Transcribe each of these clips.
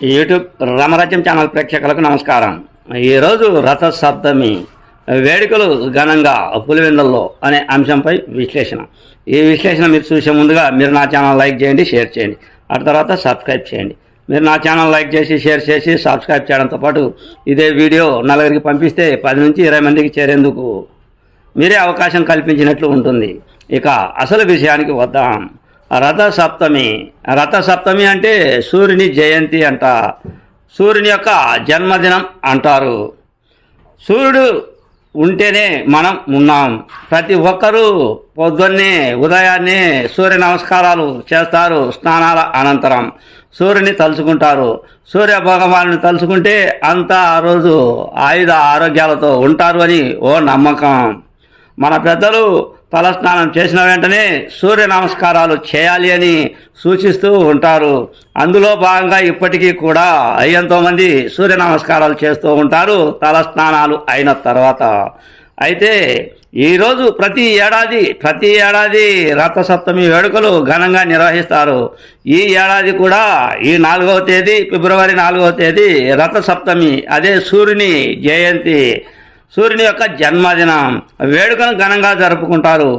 YouTube రామరాజ్యం channel ప్రేక్షకులకు నమస్కారం. ఈరోజు రథసప్తమి వేడుకలు ఘనంగా పులివెందుల్లో అనే అంశంపై విశ్లేషణ. ఈ విశ్లేషణ మీరు చూసే ముందుగా మీరు నా ఛానల్ లైక్ చేయండి, షేర్ చేయండి, ఆ తర్వాత సబ్స్క్రైబ్ చేయండి. మీరు నా ఛానల్ లైక్ చేసి షేర్ చేసి సబ్స్క్రైబ్ చేయడంతో పాటు ఇదే వీడియో నలుగురికి పంపిస్తే 10 నుంచి 20 మందికి చేరేందుకు మీరే అవకాశం కల్పించినట్లు ఉంటుంది. ఇక అసలు విషయానికి వద్దాం. రథసప్తమి అంటే సూర్యుని జయంతి అంట, సూర్యుని యొక్క జన్మదినం అంటారు. సూర్యుడు ఉంటేనే మనం ఉన్నాం. ప్రతి ఒక్కరూ పొద్దున్నే ఉదయాన్నే సూర్య నమస్కారాలు చేస్తారు. స్నానాల అనంతరం సూర్యుని తలుచుకుంటారు. సూర్య భగవాను తలుచుకుంటే అంతా ఆ రోజు ఆయుధ ఆరోగ్యాలతో ఉంటారు అని ఓ నమ్మకం. మన పెద్దలు తలస్నానం చేసిన వెంటనే సూర్య నమస్కారాలు చేయాలి అని సూచిస్తూ ఉంటారు. అందులో భాగంగా ఇప్పటికీ కూడా ఎంతోమంది సూర్య నమస్కారాలు చేస్తూ ఉంటారు తలస్నానాలు అయిన తర్వాత. అయితే ఈరోజు ప్రతి ఏడాది రథసప్తమి వేడుకలు ఘనంగా నిర్వహిస్తారు. ఈ ఏడాది కూడా ఈ 4వ తేదీ ఫిబ్రవరి 4వ తేదీ రథసప్తమి, అదే సూర్యుని జయంతి, సూర్యుని యొక్క జన్మదినం వేడుకను ఘనంగా జరుపుకుంటారు.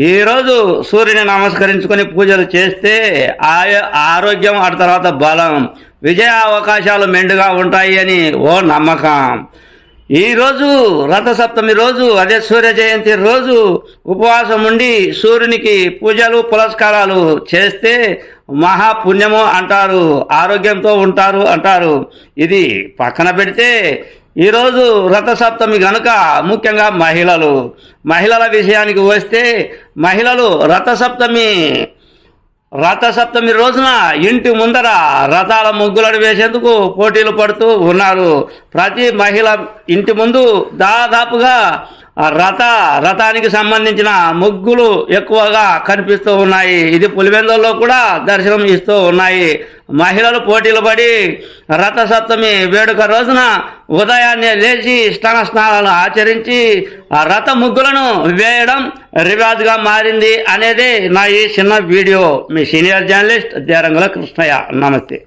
ఈరోజు సూర్యుని నమస్కరించుకొని పూజలు చేస్తే ఆరోగ్యం, ఆ తర్వాత బలం, విజయ అవకాశాలు మెండుగా ఉంటాయి అని ఓ నమ్మకం. ఈరోజు రథసప్తమి రోజు, అదే సూర్య జయంతి రోజు ఉపవాసం ఉండి సూర్యునికి పూజలు పురస్కారాలు చేస్తే మహాపుణ్యము అంటారు, ఆరోగ్యంతో ఉంటారు అంటారు. ఇది పక్కన పెడితే ఈరోజు రథసప్తమి గనుక ముఖ్యంగా మహిళల విషయానికి వస్తే, మహిళలు రథసప్తమి రోజున ఇంటి ముందర రథాల ముగ్గులను వేసేందుకు పోటీలు పడుతూ ఉన్నారు. ప్రతి మహిళ ఇంటి ముందు దాదాపుగా రథానికి సంబంధించిన ముగ్గులు ఎక్కువగా కనిపిస్తూ ఉన్నాయి. ఇది పులివెందుల్లో కూడా దర్శనం ఇస్తూ ఉన్నాయి. మహిళలు పోటీలు పడి రథసప్తమి వేడుక రోజున ఉదయాన్నే లేచి స్నానాలను ఆచరించి ఆ రథ ముగ్గులను వేయడం రివాజ్గా మారింది అనేదే నా ఈ చిన్న వీడియో. మీ సీనియర్ జర్నలిస్ట్ దేరంగుల కృష్ణయ్య. నమస్తే.